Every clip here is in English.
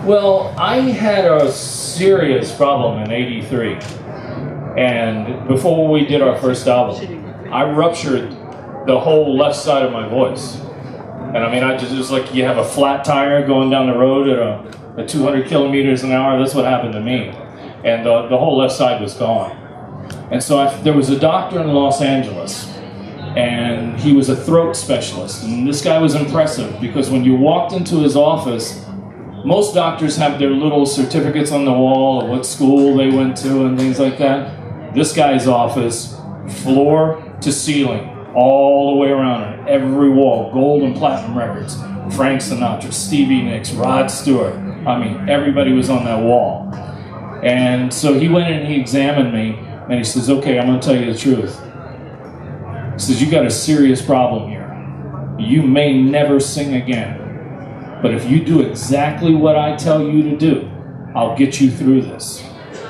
Well, I had a serious problem in '83, and before we did our first album, I ruptured the whole left side of my voice. And I mean, I just, it was like you have a flat tire going down the road at 200 kilometers an hour. That's what happened to me. And the whole left side was gone. And so there was a doctor in Los Angeles, and he was a throat specialist. And this guy was impressive because when you walked into his office, most doctors have their little certificates on the wall of what school they went to and things like that. This guy's office, floor to ceiling, all the way around it, every wall, gold and platinum records. Frank Sinatra, Stevie Nicks, Rod Stewart. I mean, everybody was on that wall. And so he went in and he examined me, and he says, okay, I'm gonna tell you the truth. He says, you got a serious problem here. You may never sing again. But if you do exactly what I tell you to do, I'll get you through this.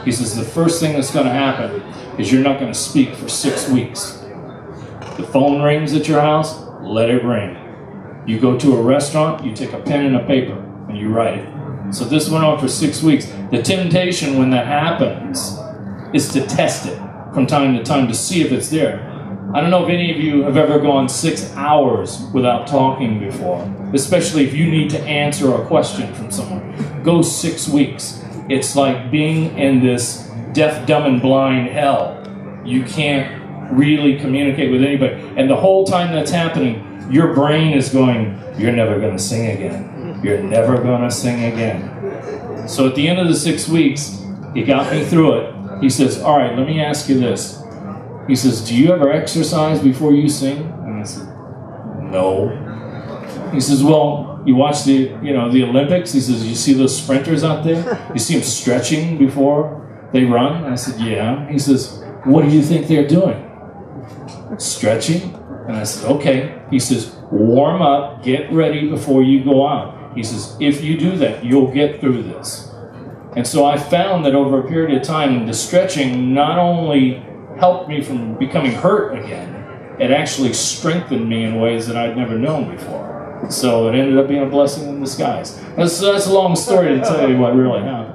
He says, the first thing that's gonna happen is you're not gonna speak for 6 weeks. The phone rings at your house, let it ring. You go to a restaurant, you take a pen and a paper, and you write it. So this went on for 6 weeks. The temptation when that happens is to test it from time to time to see if it's there. I don't know if any of you have ever gone 6 hours without talking before, especially if you need to answer a question from someone. Go 6 weeks. It's like being in this deaf, dumb, and blind hell. You can't really communicate with anybody. And the whole time that's happening, your brain is going, you're never going to sing again. You're never going to sing again. So at the end of the 6 weeks, he got me through it. He says, all right, let me ask you this. He says, do you ever exercise before you sing? And I said, no. He says, well, you watch the Olympics? He says, you see those sprinters out there? You see them stretching before they run? And I said, yeah. He says, what do you think they're doing? Stretching? And I said, okay. He says, warm up, get ready before you go out. He says, if you do that, you'll get through this. And so I found that over a period of time, the stretching not only helped me from becoming hurt again, it actually strengthened me in ways that I'd never known before. So it ended up being a blessing in disguise. That's a long story to tell you what really happened.